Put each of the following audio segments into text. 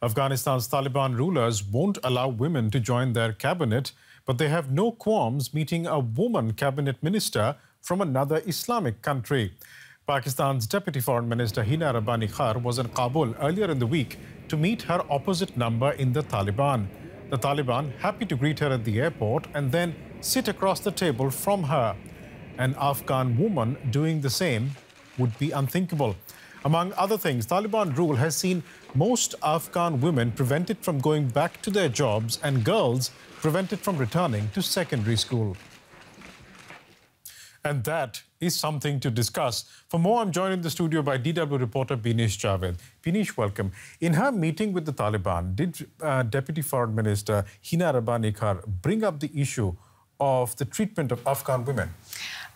Afghanistan's Taliban rulers won't allow women to join their cabinet, but they have no qualms meeting a woman cabinet minister from another Islamic country. Pakistan's Deputy Foreign Minister Hina Rabbani Khar was in Kabul earlier in the week to meet her opposite number in the Taliban. The Taliban happy to greet her at the airport and then sit across the table from her. An Afghan woman doing the same would be unthinkable. Among other things, Taliban rule has seen most Afghan women prevented from going back to their jobs and girls prevented from returning to secondary school. And that is something to discuss. For more, I'm joined in the studio by DW reporter Binish Javed. Binish, welcome. In her meeting with the Taliban, did Deputy Foreign Minister Hina Rabbani Khar bring up the issue of the treatment of Afghan women?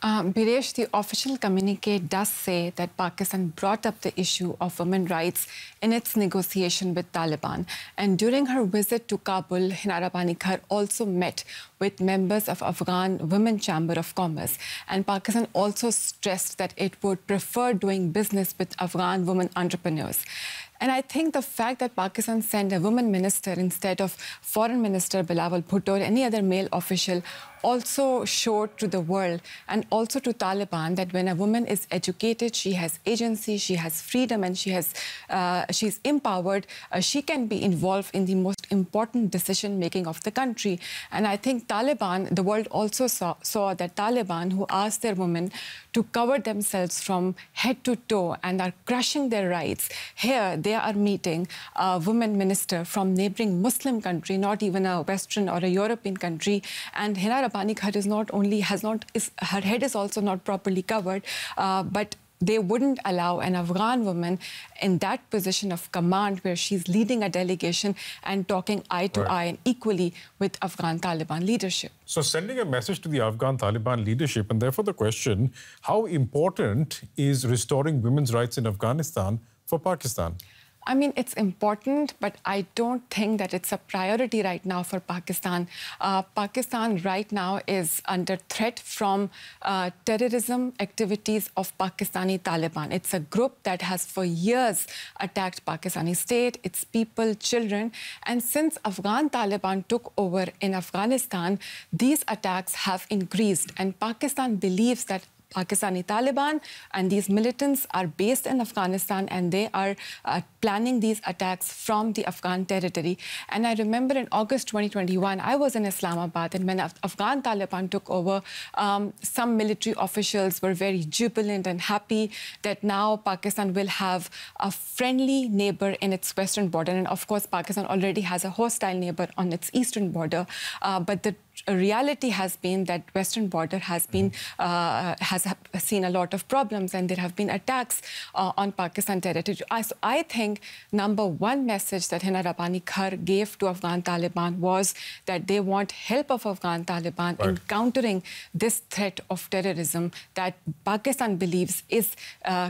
Biresh, the official communique does say that Pakistan brought up the issue of women's rights in its negotiation with Taliban. And during her visit to Kabul, Hina Rabbani Khar also met with members of Afghan Women Chamber of Commerce. And Pakistan also stressed that it would prefer doing business with Afghan women entrepreneurs. And I think the fact that Pakistan sent a woman minister instead of Foreign Minister Bilawal Bhutto or any other male official also showed to the world and also to Taliban that when a woman is educated, she has agency, she has freedom, and she's empowered, she can be involved in the most important decision-making of the country. And I think Taliban, the world also saw that Taliban, who asked their women to cover themselves from head to toe and are crushing their rights, here they are meeting a woman minister from neighboring Muslim country, not even a Western or a European country. And Hina Rabbani Khar is not only her head is also not properly covered, but they wouldn't allow an Afghan woman in that position of command where she's leading a delegation and talking eye to eye and equally with Afghan Taliban leadership. So sending a message to the Afghan Taliban leadership, and therefore the question, how important is restoring women's rights in Afghanistan for Pakistan? I mean, it's important, but I don't think that it's a priority right now for Pakistan. Pakistan right now is under threat from terrorism activities of Pakistani Taliban. It's a group that has for years attacked Pakistani state, its people, children. And since Afghan Taliban took over in Afghanistan, these attacks have increased. And Pakistan believes that Pakistani Taliban and these militants are based in Afghanistan and they are planning these attacks from the Afghan territory. And I remember in August 2021, I was in Islamabad, and when Afghan Taliban took over, some military officials were very jubilant and happy that now Pakistan will have a friendly neighbor in its western border. And of course, Pakistan already has a hostile neighbor on its eastern border. But the reality has been that western border has been has seen a lot of problems, and there have been attacks on Pakistan territory. So I think number one message that Hina Rabbani Khar gave to Afghan Taliban was that they want help of Afghan Taliban in countering this threat of terrorism that Pakistan believes is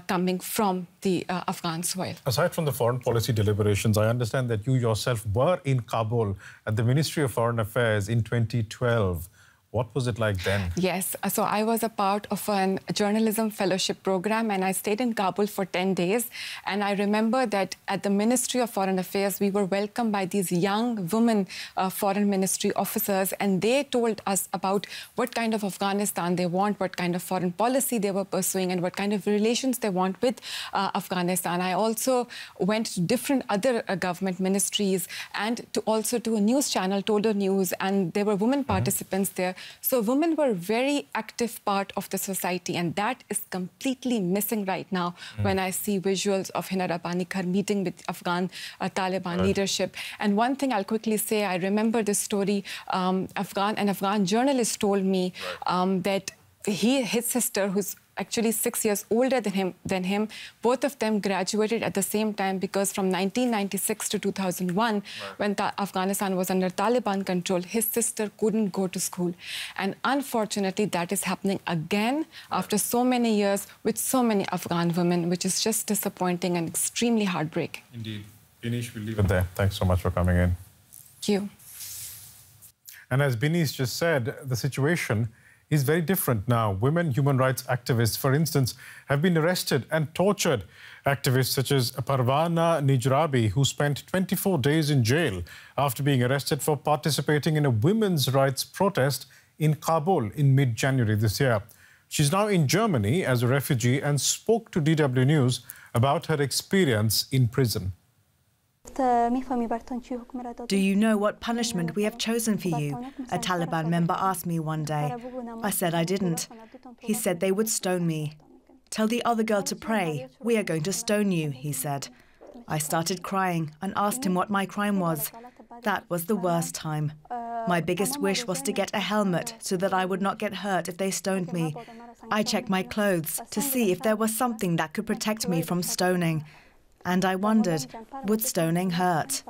coming from the Afghan soil. Aside from the foreign policy deliberations, I understand that you yourself were in Kabul at the Ministry of Foreign Affairs in 2012. What was it like then? Yes, so I was a part of a journalism fellowship program, and I stayed in Kabul for 10 days. And I remember that at the Ministry of Foreign Affairs, we were welcomed by these young women foreign ministry officers, and they told us about what kind of Afghanistan they want, what kind of foreign policy they were pursuing, and what kind of relations they want with Afghanistan. I also went to different other government ministries and also to a news channel, Todo News, and there were women participants there. So women were a very active part of the society, and that is completely missing right now when I see visuals of Hina Rabbani Khar meeting with Afghan Taliban leadership. And one thing I'll quickly say, I remember this story. An Afghan journalist told me that his sister, who's actually 6 years older than him, both of them graduated at the same time, because from 1996 to 2001, when Afghanistan was under Taliban control, his sister couldn't go to school. And unfortunately, that is happening again after so many years with so many Afghan women, which is just disappointing and extremely heartbreaking. Indeed. Binish, we'll leave it there. Thanks so much for coming in. Thank you. And as Binish just said, the situation is very different now. Women human rights activists, for instance, have been arrested and tortured. Activists such as Parwana Nijrabi, who spent 24 days in jail after being arrested for participating in a women's rights protest in Kabul in mid-January this year. She's now in Germany as a refugee and spoke to DW News about her experience in prison. Do you know what punishment we have chosen for you? A Taliban member asked me one day. I said I didn't. He said they would stone me. Tell the other girl to pray. We are going to stone you, he said. I started crying and asked him what my crime was. That was the worst time. My biggest wish was to get a helmet so that I would not get hurt if they stoned me. I checked my clothes to see if there was something that could protect me from stoning. And I wondered, would stoning hurt?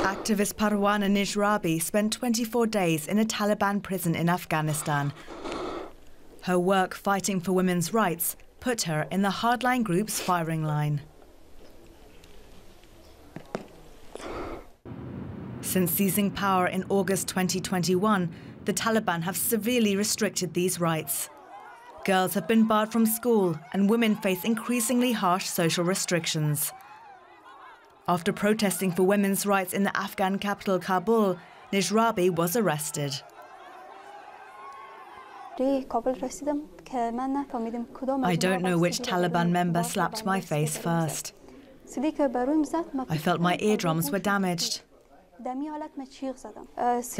Activist Parwana Nijrabi spent 24 days in a Taliban prison in Afghanistan. Her work fighting for women's rights put her in the hardline group's firing line. Since seizing power in August 2021, the Taliban have severely restricted these rights. Girls have been barred from school and women face increasingly harsh social restrictions. After protesting for women's rights in the Afghan capital Kabul, Nijrabi was arrested. I don't know which Taliban member slapped my face first. I felt my eardrums were damaged. Then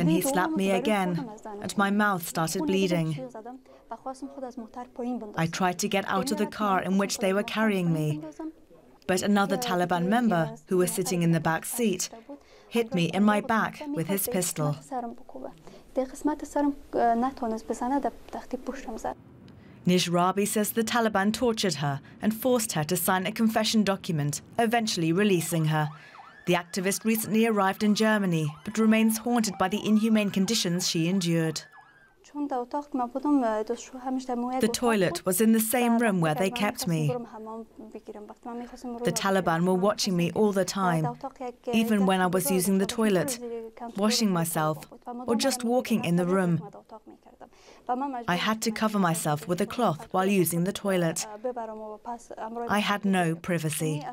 he slapped me again, and my mouth started bleeding. I tried to get out of the car in which they were carrying me, but another Taliban member, who was sitting in the back seat, hit me in my back with his pistol. Nijrabi says the Taliban tortured her and forced her to sign a confession document, eventually releasing her. The activist recently arrived in Germany, but remains haunted by the inhumane conditions she endured. The toilet was in the same room where they kept me. The Taliban were watching me all the time, even when I was using the toilet, washing myself, or just walking in the room. I had to cover myself with a cloth while using the toilet. I had no privacy.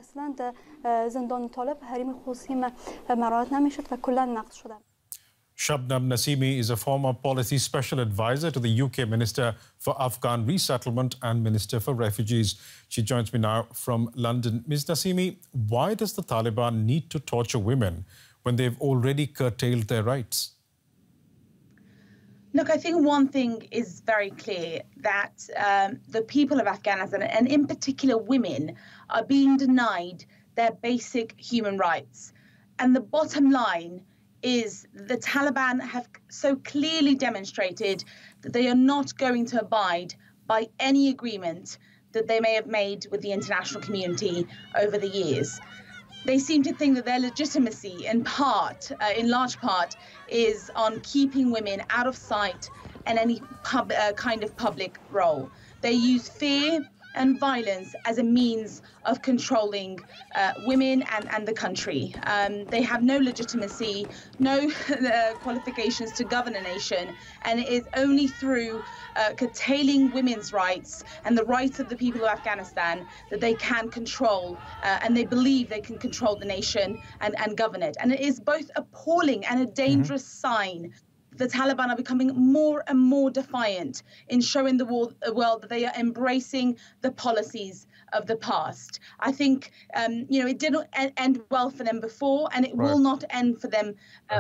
Shabnam Nasimi is a former policy special advisor to the UK Minister for Afghan Resettlement and Minister for Refugees. She joins me now from London. Ms. Nasimi, why does the Taliban need to torture women when they've already curtailed their rights? Look, I think one thing is very clear, that the people of Afghanistan, and in particular women, are being denied their basic human rights. And the bottom line is the Taliban have so clearly demonstrated that they are not going to abide by any agreement that they may have made with the international community over the years. They seem to think that their legitimacy, in large part, is on keeping women out of sight and any kind of public role. They use fear and violence as a means of controlling women and the country. They have no legitimacy, no qualifications to govern a nation, and it is only through curtailing women's rights and the rights of the people of Afghanistan that they can control, and they believe they can control the nation and govern it. And it is both appalling and a dangerous sign. The Taliban are becoming more and more defiant in showing the world that they are embracing the policies of the past. I think, it didn't end well for them before, and it will not end for them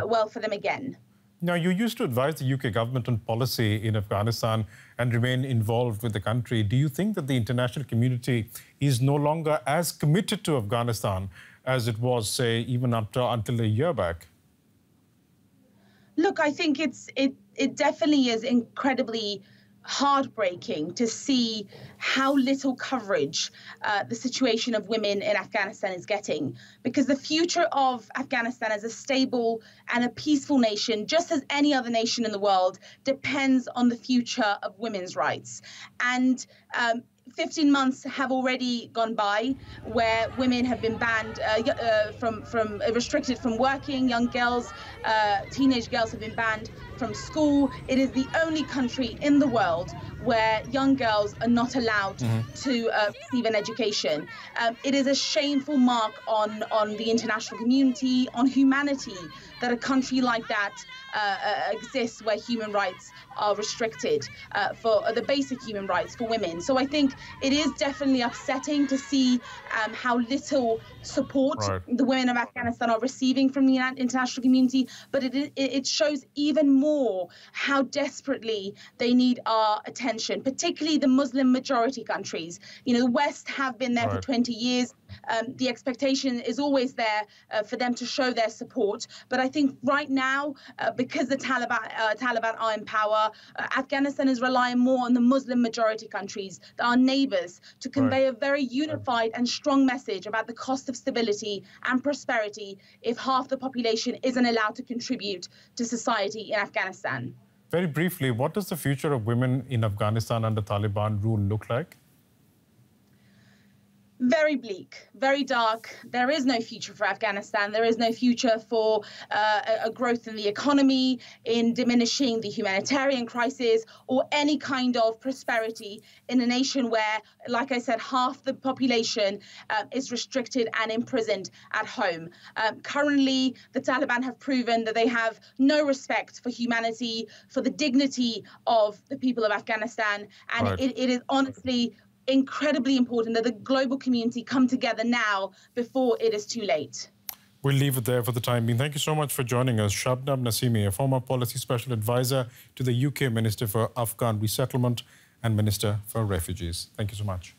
well for them again. Now, you used to advise the UK government on policy in Afghanistan and remain involved with the country. Do you think that the international community is no longer as committed to Afghanistan as it was, say, even until a year back? Look, I think it definitely is incredibly heartbreaking to see how little coverage the situation of women in Afghanistan is getting, because the future of Afghanistan as a stable and a peaceful nation, just as any other nation in the world, depends on the future of women's rights. And 15 months have already gone by where women have been banned restricted from working. Young girls, teenage girls have been banned from school. It is the only country in the world where young girls are not allowed to receive an education. It is a shameful mark on the international community, on humanity, that a country like that exists where human rights are restricted for the basic human rights for women. So I think it is definitely upsetting to see how little support the women of Afghanistan are receiving from the international community, but it shows even more how desperately they need our attention, particularly the Muslim majority countries. You know, the West have been there for 20 years. The expectation is always there for them to show their support. But I think right now, because the Taliban are in power, Afghanistan is relying more on the Muslim majority countries, our neighbors, to convey a very unified and strong message about the cost of stability and prosperity if half the population isn't allowed to contribute to society in Afghanistan. Very briefly, what does the future of women in Afghanistan under Taliban rule look like? Very bleak, very dark. There is no future for Afghanistan. There is no future for a growth in the economy, in diminishing the humanitarian crisis, or any kind of prosperity in a nation where, like I said, half the population is restricted and imprisoned at home. Currently, the Taliban have proven that they have no respect for humanity, for the dignity of the people of Afghanistan. And it is honestly incredibly important that the global community come together now before it is too late. We'll leave it there for the time being. Thank you so much for joining us. Shabnam Nasimi, a former policy special advisor to the UK Minister for Afghan Resettlement and Minister for Refugees. Thank you so much.